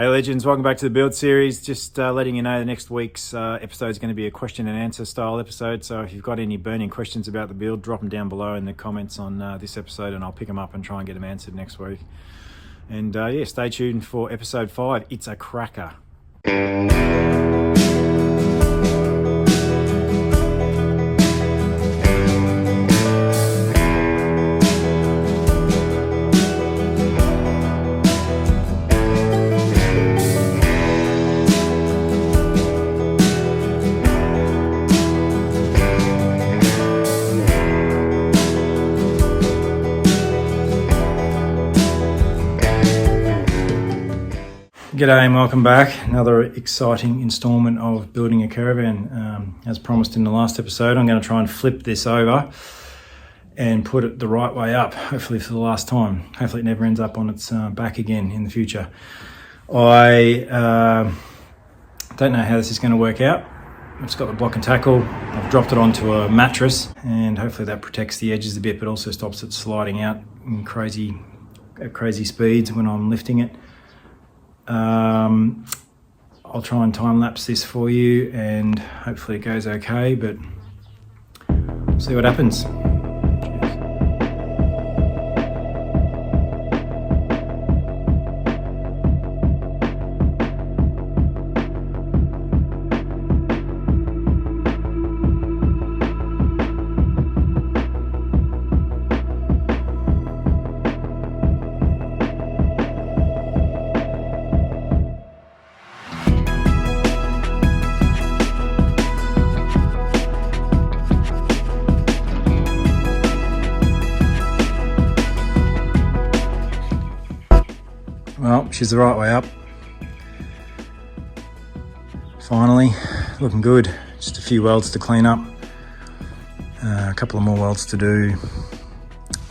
Hey legends, welcome back to the build series. Just letting you know the next week's episode is going to be a question and answer style episode. So if you've got any burning questions about the build, drop them down below in the comments on this episode and I'll pick them up and try and get them answered next week. And yeah, stay tuned for episode 5. It's a cracker. G'day and welcome back. Another exciting installment of building a caravan. As promised in the last episode, I'm going to try and flip this over and put it the right way up, hopefully for the last time. Hopefully it never ends up on its back again in the future. I don't know how this is going to work out. I've just got the block and tackle. I've dropped it onto a mattress and hopefully that protects the edges a bit, but also stops it sliding out in crazy speeds when I'm lifting it. I'll try and time lapse this for you and hopefully it goes okay, but we'll see what happens. Well, she's the right way up. Finally, looking good. Just a few welds to clean up. A couple of more welds to do.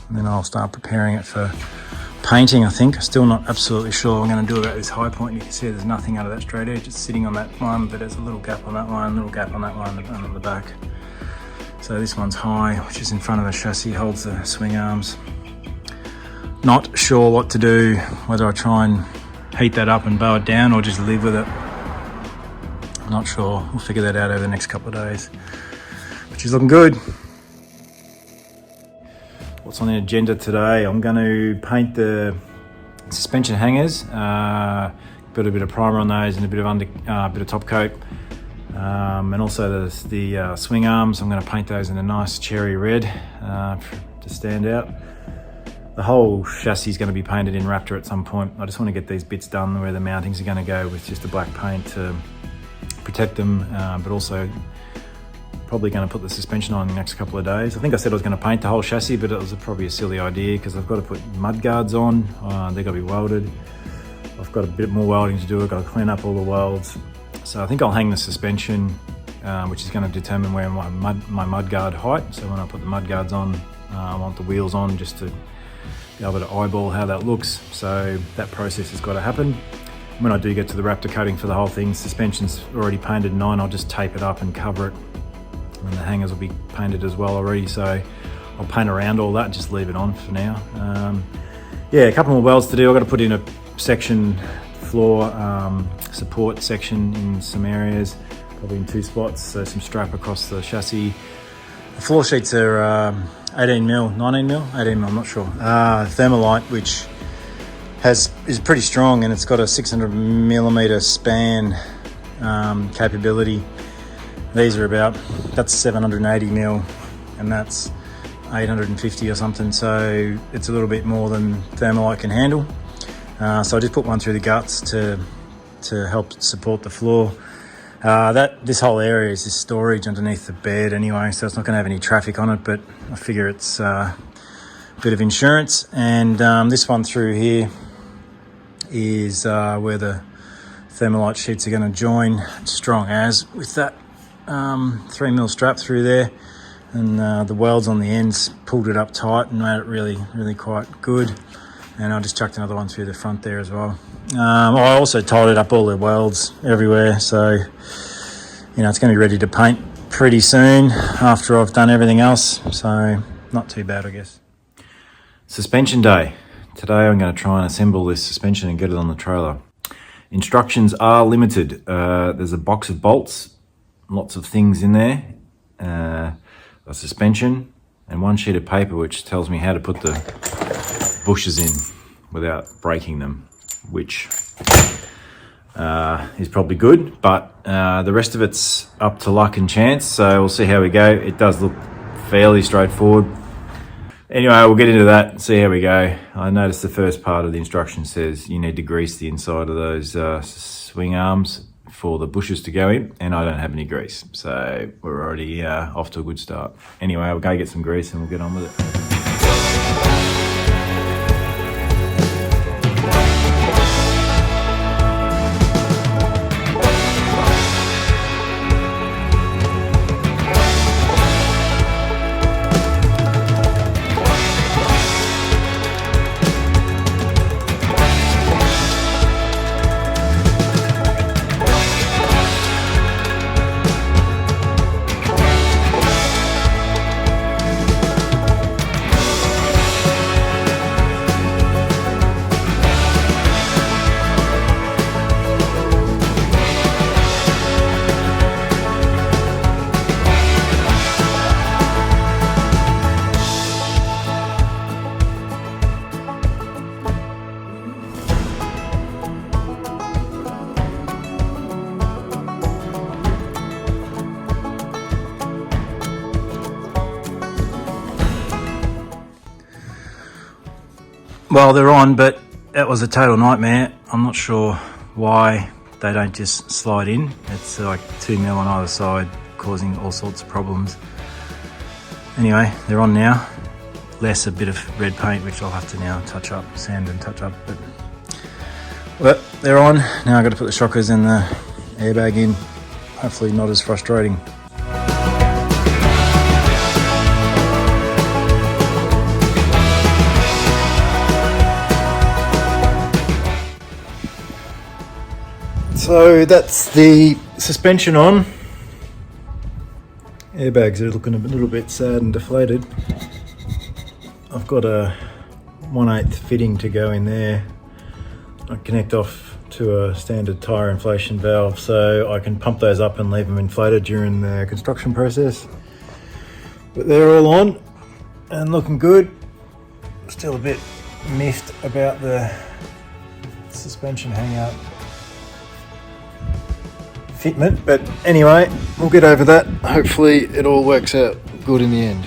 And then I'll start preparing it for painting, I think. Still not absolutely sure what I'm going to do about this high point. You can see there's nothing out of that straight edge. It's sitting on that one, but there's a little gap on that one, a little gap on that one, and on the back. So this one's high, which is in front of the chassis, holds the swing arms. Not sure what to do, whether I try and heat that up and bow it down or just live with it. Not sure. We'll figure that out over the next couple of days. But she's looking good. What's on the agenda today? I'm going to paint the suspension hangers, put a bit of primer on those and a bit of top coat, and also the swing arms. I'm going to paint those in a nice cherry red to stand out. The whole chassis is going to be painted in Raptor at some point. I just want to get these bits done where the mountings are going to go with just a black paint to protect them, but also probably going to put the suspension on in the next couple of days. I think I said I was going to paint the whole chassis, but it was probably a silly idea because I've got to put mud guards on. They've got to be welded. I've got a bit more welding to do. I've got to clean up all the welds. So I think I'll hang the suspension, which is going to determine where my mud guard height. So when I put the mud guards on, I want the wheels on just to be able to eyeball how that looks. So that process has got to happen. When I do get to the Raptor coating for the whole thing, suspension's already painted 9, I'll just tape it up and cover it. And the hangers will be painted as well already, so I'll paint around all that and just leave it on for now. Yeah, a couple more welds to do. I've got to put in a section floor support section in some areas, probably in 2 spots, so some strap across the chassis. The floor sheets are 18 mil, 19 mil, 18 mil, I'm not sure. Thermalite, which is pretty strong, and it's got a 600 millimeter span capability. These are that's 780 mil, and that's 850 or something. So it's a little bit more than Thermalite can handle. So I just put one through the guts to help support the floor. This whole area is just storage underneath the bed anyway, so it's not going to have any traffic on it, but I figure it's a bit of insurance. And this one through here is where the Thermalite sheets are going to join, strong as, with that 3 mil strap through there, and the welds on the ends pulled it up tight and made it really quite good. And I just chucked another one through the front there as well. I also tidied up all the welds everywhere, so you know it's going to be ready to paint pretty soon after I've done everything else, so not too bad, I guess. Suspension day. Today I'm going to try and assemble this suspension and get it on the trailer. Instructions are limited. There's a box of bolts, lots of things in there, a suspension, and one sheet of paper which tells me how to put the bushes in without breaking them, which is probably good, but the rest of it's up to luck and chance, so we'll see how we go. It does look fairly straightforward. Anyway, we'll get into that and see how we go. I noticed the first part of the instruction says you need to grease the inside of those swing arms for the bushes to go in, and I don't have any grease, so we're already off to a good start. Anyway, I'll go get some grease and we'll get on with it. Well, they're on, but that was a total nightmare. I'm not sure why they don't just slide in. It's like 2 mil on either side, causing all sorts of problems. Anyway, they're on now. Less a bit of red paint, which I'll have to now touch up, sand and touch up. But well, they're on. Now I've got to put the shockers and the airbag in. Hopefully not as frustrating. So that's the suspension on. Airbags are looking a little bit sad and deflated. I've got a 1/8 fitting to go in there. I connect off to a standard tyre inflation valve, so I can pump those up and leave them inflated during the construction process. But they're all on and looking good. Still a bit miffed about the suspension hang-up fitment, but anyway, we'll get over that. Hopefully it all works out good in the end.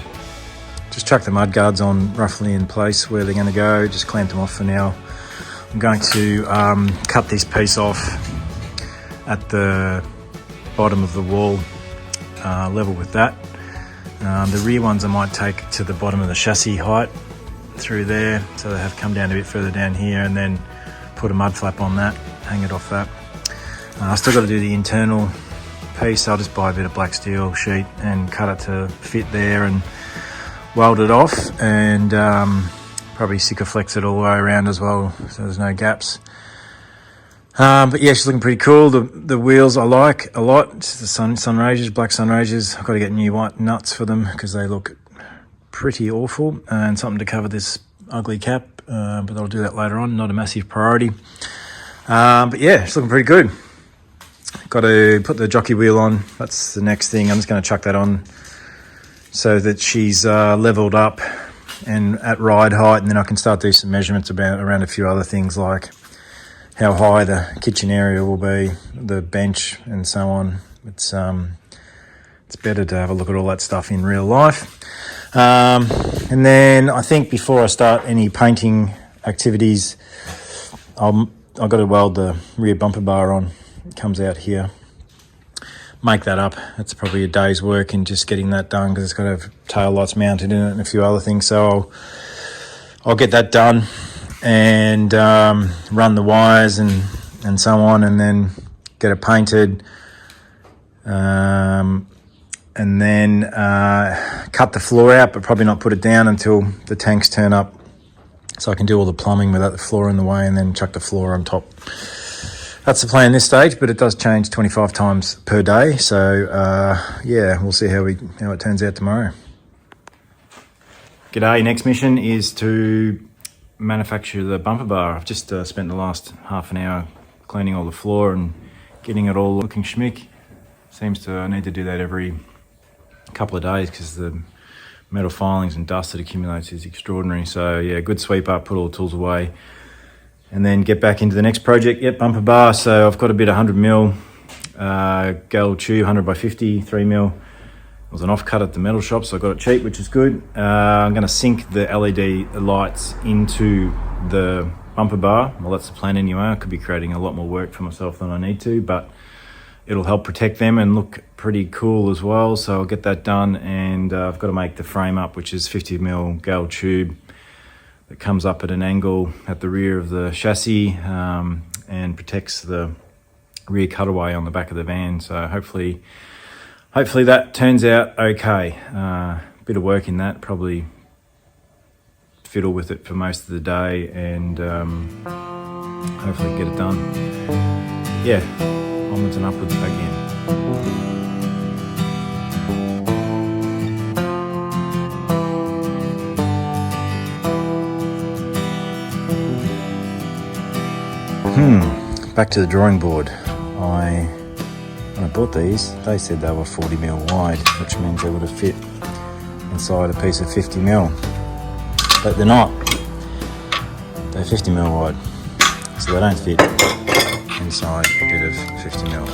Just chuck the mud guards on roughly in place where they're going to go, just clamp them off for now. I'm going to cut this piece off at the bottom of the wall, level with that. The rear ones I might take to the bottom of the chassis height through there, so they have come down a bit further down here, and then put a mud flap on that, hang it off that. I still got to do the internal piece. I'll just buy a bit of black steel sheet and cut it to fit there and weld it off, and probably Sikaflex it all the way around as well, so there's no gaps. But yeah, she's looking pretty cool. The wheels I like a lot. It's the sun raisers, black sun raisers. I've got to get new white nuts for them because they look pretty awful, and something to cover this ugly cap, but I'll do that later on, not a massive priority. But yeah, it's looking pretty good. Got to put the jockey wheel on. That's the next thing. I'm just going to chuck that on so that she's leveled up and at ride height, and then I can start doing some measurements around a few other things like how high the kitchen area will be, the bench, and so on. It's better to have a look at all that stuff in real life. And then I think before I start any painting activities, I've got to weld the rear bumper bar on. It comes out here. Make that up. That's probably a day's work in just getting that done because it's got to have tail lights mounted in it and a few other things. So I'll get that done and run the wires and so on, and then get it painted. And then cut the floor out, but probably not put it down until the tanks turn up, so I can do all the plumbing without the floor in the way, and then chuck the floor on top. That's the plan this stage, but it does change 25 times per day. So yeah, we'll see how it turns out tomorrow. G'day, next mission is to manufacture the bumper bar. I've just spent the last half an hour cleaning all the floor and getting it all looking schmick. I need to do that every couple of days because the metal filings and dust that accumulates is extraordinary. So yeah, good sweep up, put all the tools away, and then get back into the next project. Yep, bumper bar. So I've got a bit of 100mm Gal tube, 100 by 50, 3mm. It was an offcut at the metal shop, so I got it cheap, which is good. I'm going to sink the LED lights into the bumper bar. Well, that's the plan anyway. I could be creating a lot more work for myself than I need to, but it'll help protect them and look pretty cool as well. So I'll get that done, and I've got to make the frame up, which is 50mm Gal tube that comes up at an angle at the rear of the chassis and protects the rear cutaway on the back of the van. So hopefully that turns out okay. Bit of work in that, probably fiddle with it for most of the day, and hopefully get it done. Yeah, onwards and upwards again. Back to the drawing board. When I bought these, they said they were 40mm wide, which means they would have fit inside a piece of 50mm. But they're not. They're 50mm wide, so they don't fit inside a bit of 50mm.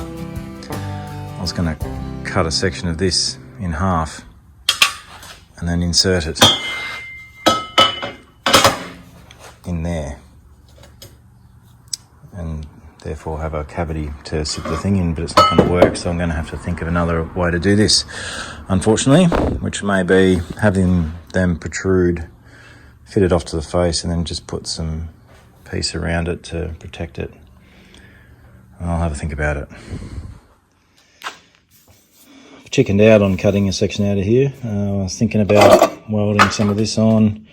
I was going to cut a section of this in half and then insert it in there, and therefore have a cavity to sit the thing in, but it's not going to work, so I'm going to have to think of another way to do this, unfortunately, which may be having them protrude, fit it off to the face, and then just put some piece around it to protect it. I'll have a think about it. I've chickened out on cutting a section out of here. I was thinking about welding some of this on,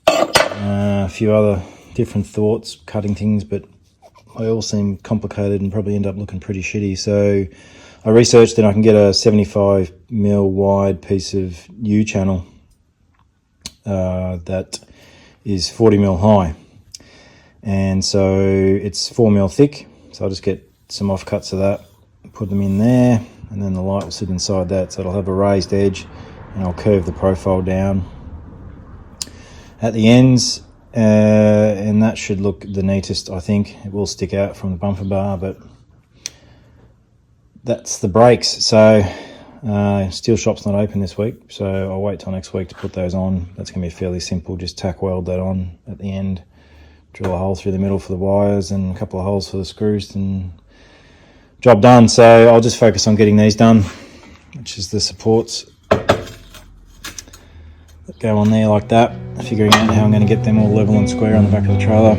a few other different thoughts, cutting things, but they all seem complicated and probably end up looking pretty shitty. So I researched that I can get a 75mm wide piece of U-channel that is 40mm high, and so it's 4mm thick. So I'll just get some offcuts of that, put them in there, and then the light will sit inside that, so it'll have a raised edge, and I'll curve the profile down at the ends. And that should look the neatest, I think. It will stick out from the bumper bar, but that's the brakes. So steel shop's not open this week, so I'll wait till next week to put those on. That's going to be fairly simple. Just tack weld that on at the end, drill a hole through the middle for the wires and a couple of holes for the screws, and job done. So I'll just focus on getting these done, which is the supports that go on there like that, figuring out how I'm going to get them all level and square on the back of the trailer.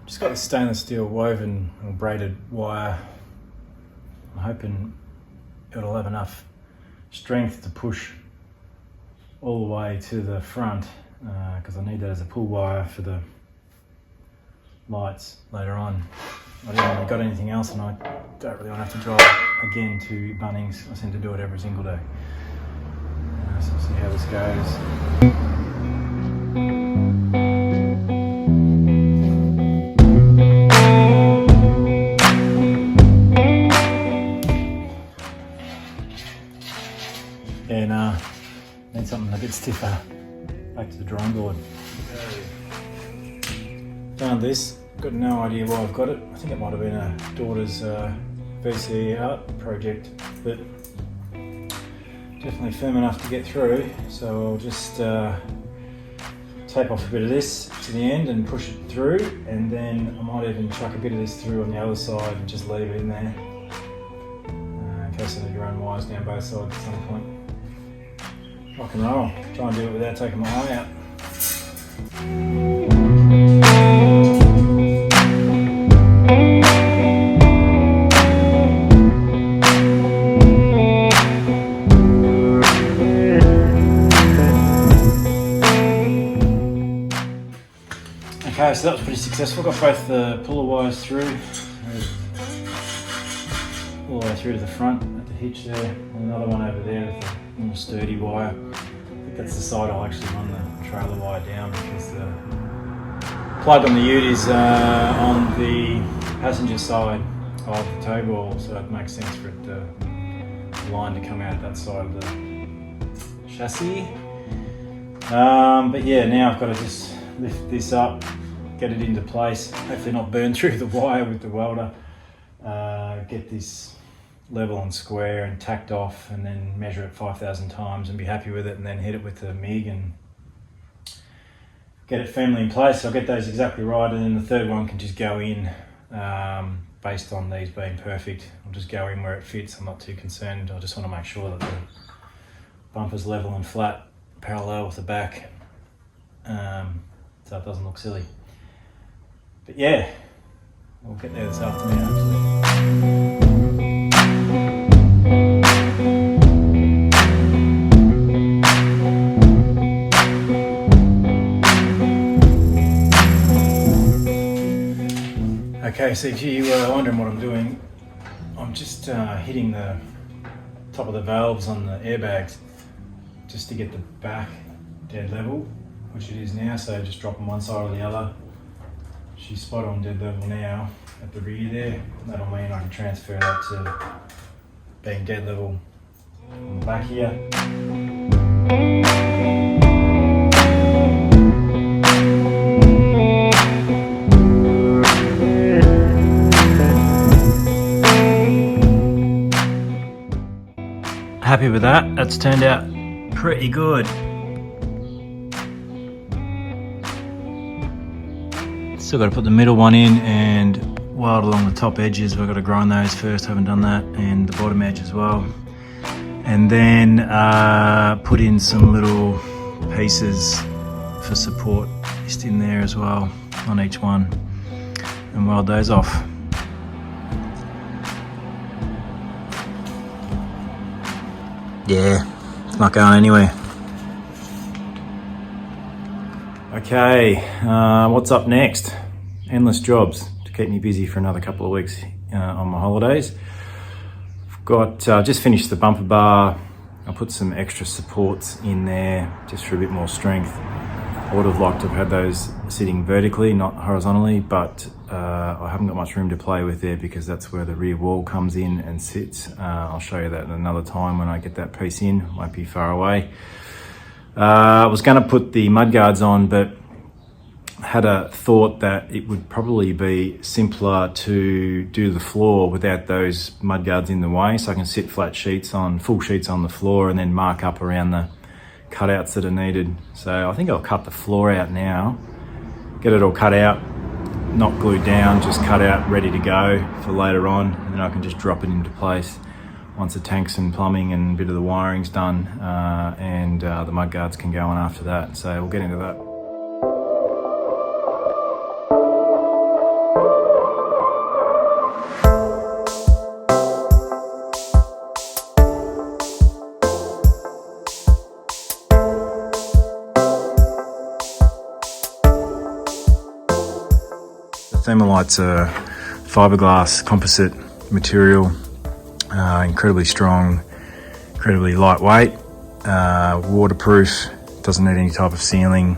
Just got the stainless steel woven or braided wire. I'm hoping it'll have enough strength to push all the way to the front, because I need that as a pull wire for the lights later on. I haven't really got anything else, and I don't really want to have to drive again to Bunnings. I seem to do it every single day. So we'll see how this goes. And need something a bit stiffer. Back to the drawing board. Found this. Got no idea why I've got it. I think it might have been a daughter's VC art project, but definitely firm enough to get through. So I'll just tape off a bit of this to the end and push it through, and then I might even chuck a bit of this through on the other side and just leave it in there in case I need to run wires down both sides at some point. rock and roll. Try and do it without taking my eye out. Okay, so that was pretty successful. Got both the puller wires through, all the way through to the front at the hitch there, and another one over there with a more sturdy wire. I think that's the side I'll actually run the trailer wire down, because the plug on the ute is on the passenger side of the tow ball, so it makes sense for it the line to come out that side of the chassis. But yeah, now I've got to just lift this up, get it into place, hopefully not burn through the wire with the welder, get this level and square and tacked off, and then measure it 5,000 times and be happy with it, and then hit it with the MIG and get it firmly in place. I'll get those exactly right, and then the third one can just go in based on these being perfect. I'll just go in where it fits. I'm not too concerned. I just want to make sure that the bumper's level and flat, parallel with the back, so it doesn't look silly. But yeah, we'll get there this afternoon actually. Okay, so if you were wondering what I'm doing, I'm just hitting the top of the valves on the airbags just to get the back dead level, which it is now, so just dropping one side or the other. She's spot on dead level now at the rear there. That'll mean I can transfer that to being dead level on the back here. Happy with that. That's turned out pretty good. Still got to put the middle one in and weld along the top edges. We've got to grind those first, haven't done that, and the bottom edge as well. And then put in some little pieces for support just in there as well on each one, and weld those off. Yeah, it's not going anywhere. Okay, what's up next? Endless jobs to keep me busy for another couple of weeks on my holidays. I've got just finished the bumper bar. I put some extra supports in there just for a bit more strength. I would have liked to have had those sitting vertically, not horizontally, but I haven't got much room to play with there because that's where the rear wall comes in and sits. I'll show you that at another time when I get that piece in, won't be far away. I was going to put the mudguards on, but had a thought that it would probably be simpler to do the floor without those mudguards in the way, so I can sit flat sheets on, full sheets on the floor, and then mark up around the cutouts that are needed. So I think I'll cut the floor out now, get it all cut out, not glued down, just cut out, ready to go for later on, and then I can just drop it into place once the tanks and plumbing and a bit of the wiring's done, and the mudguards can go on after that. So we'll get into that. The Thermalite's a fiberglass composite material, incredibly strong, incredibly lightweight, waterproof, doesn't need any type of sealing,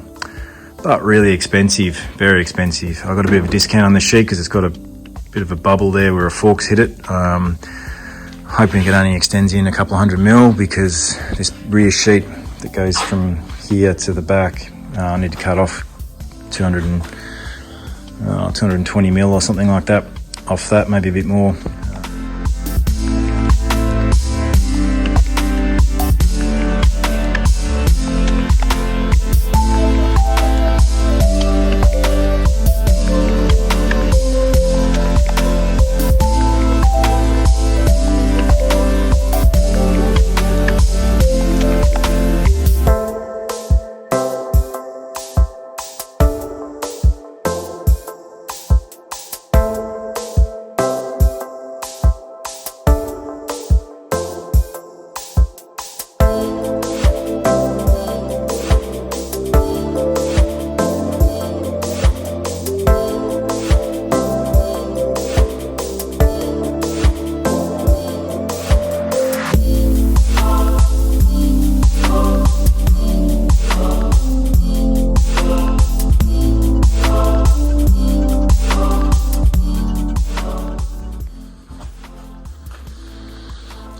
but really expensive, very expensive. I got a bit of a discount on this sheet because it's got a bit of a bubble there where a fork's hit it. Hoping it only extends in a couple of 100 mil, because this rear sheet that goes from here to the back, I need to cut off 220 mil or something like that off that, maybe a bit more.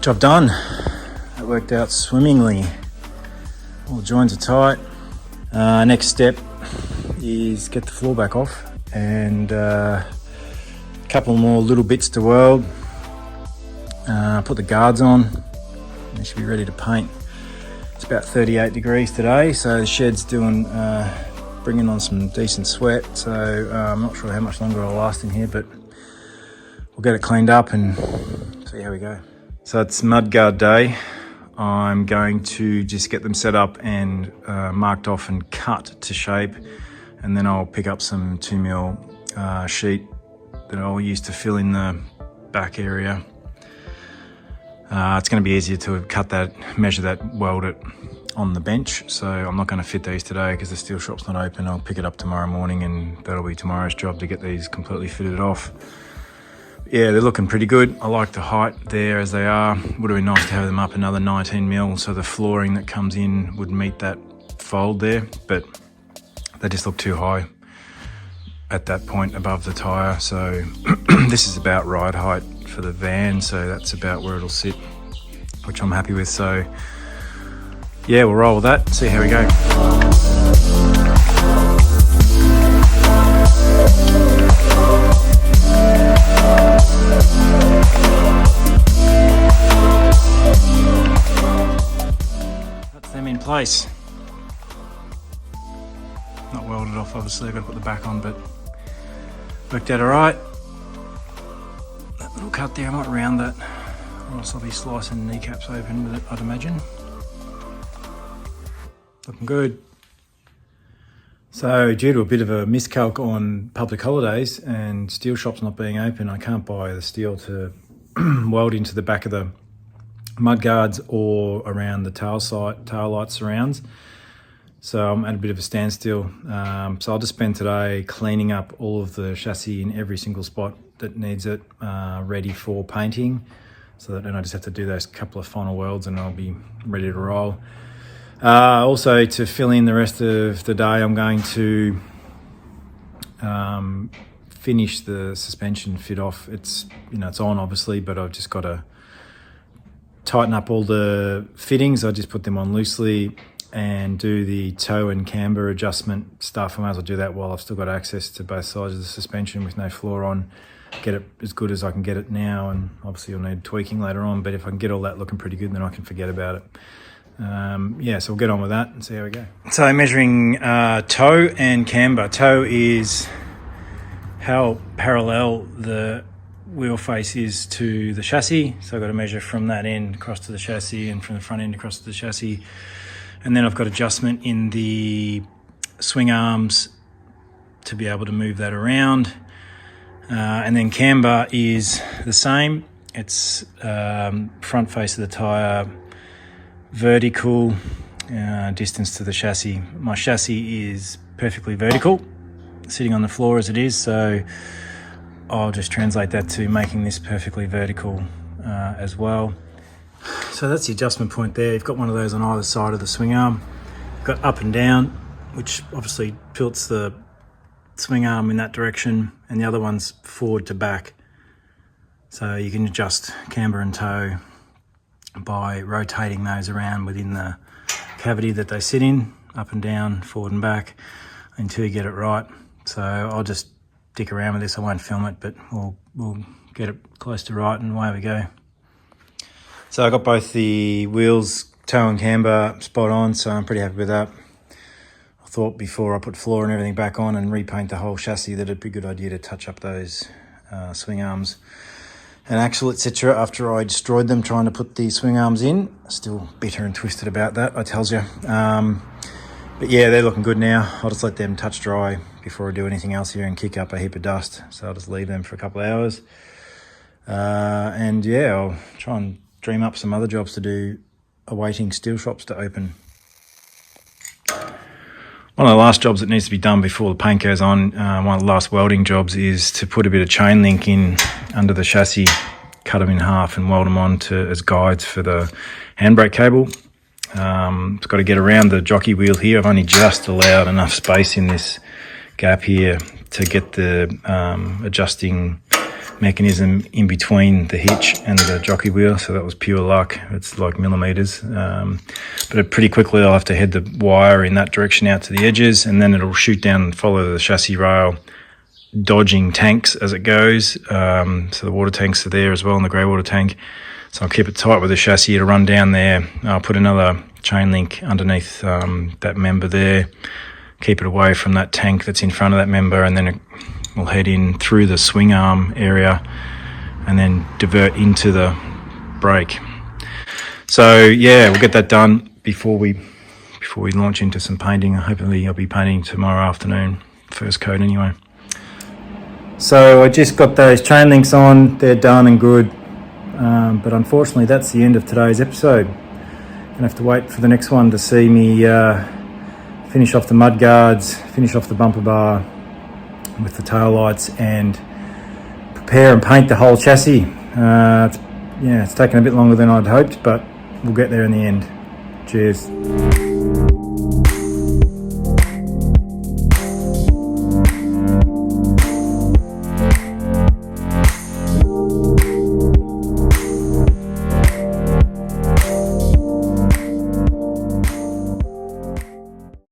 Job done. It worked out swimmingly. All the joints are tight. Next step is get the floor back off and a couple more little bits to weld. Put the guards on. They should be ready to paint. It's about 38 degrees today, so the shed's bringing on some decent sweat. So I'm not sure how much longer it'll last in here, but we'll get it cleaned up and see how we go. So it's mudguard day. I'm going to just get them set up and marked off and cut to shape, and then I'll pick up some 2mm sheet that I'll use to fill in the back area. It's going to be easier to cut that, measure that, weld it on the bench. So I'm not going to fit these today because the steel shop's not open. I'll pick it up tomorrow morning and that'll be tomorrow's job to get these completely fitted off. Yeah, they're looking pretty good. I like the height there as they are. Would have been nice to have them up another 19mm so the flooring that comes in would meet that fold there, but they just look too high at that point above the tyre. So this is about ride height for the van, so that's about where it'll sit, which I'm happy with. So yeah, we'll roll with that, see how we go. That's them in place. Not welded off, obviously. I've got to put the back on, but worked out all right. That little cut there, I might round that, or else I'll be slicing kneecaps open with it, I'd imagine. Looking good. So due to a bit of a miscalc on public holidays and steel shops not being open, I can't buy the steel to weld into the back of the mudguards or around the tail light surrounds. So I'm at a bit of a standstill. So I'll just spend today cleaning up all of the chassis in every single spot that needs it ready for painting, so that then I just have to do those couple of final welds and I'll be ready to roll. Also, to fill in the rest of the day, I'm going to finish the suspension fit off. It's on obviously, but I've just got to tighten up all the fittings. I just put them on loosely and do the toe and camber adjustment stuff. I might as well do that while I've still got access to both sides of the suspension with no floor on. Get it as good as I can get it now, and obviously you'll need tweaking later on, but if I can get all that looking pretty good, then I can forget about it. Yeah, so we'll get on with that and see how we go. So measuring toe and camber. Toe is how parallel the wheel face is to the chassis. So I've got to measure from that end across to the chassis and from the front end across to the chassis. And then I've got adjustment in the swing arms to be able to move that around. And then camber is the same. It's front face of the tyre, vertical, distance to the chassis. My chassis is perfectly vertical, sitting on the floor as it is, so I'll just translate that to making this perfectly vertical as well. So that's the adjustment point there. You've got one of those on either side of the swing arm. You've got up and down, which obviously tilts the swing arm in that direction, and the other one's forward to back. So you can adjust camber and toe by rotating those around within the cavity that they sit in, up and down, forward and back, until you get it right. So I'll just dick around with this. I won't film it, but we'll get it close to right, and away we go. So I got both the wheels, toe and camber, spot on, so I'm pretty happy with that. I thought before I put floor and everything back on and repaint the whole chassis that it'd be a good idea to touch up those swing arms and axle, etc. after I destroyed them trying to put the swing arms in. Still bitter and twisted about that, I tells you. But yeah, they're looking good now. I'll just let them touch dry before I do anything else here and kick up a heap of dust. So I'll just leave them for a couple of hours. And yeah, I'll try and dream up some other jobs to do awaiting steel shops to open. One of the last jobs that needs to be done before the paint goes on, one of the last welding jobs, is to put a bit of chain link in under the chassis, cut them in half and weld them on as guides for the handbrake cable. It's got to get around the jockey wheel here. I've only just allowed enough space in this gap here to get the adjusting mechanism in between the hitch and the jockey wheel, so that was pure luck. It's like millimeters, but pretty quickly I'll have to head the wire in that direction out to the edges, and then it'll shoot down and follow the chassis rail, dodging tanks as it goes. So the water tanks are there as well, and the grey water tank. So I'll keep it tight with the chassis. It'll run down there. I'll put another chain link underneath that member there, keep it away from that tank that's in front of that member, and then we'll head in through the swing arm area and then divert into the brake. So yeah, we'll get that done before we launch into some painting. Hopefully I'll be painting tomorrow afternoon, first coat anyway. So I just got those chain links on, they're done and good. But unfortunately that's the end of today's episode. Gonna have to wait for the next one to see me finish off the mud guards, finish off the bumper bar with the tail lights, and prepare and paint the whole chassis. It's taken a bit longer than I'd hoped, but we'll get there in the end. Cheers.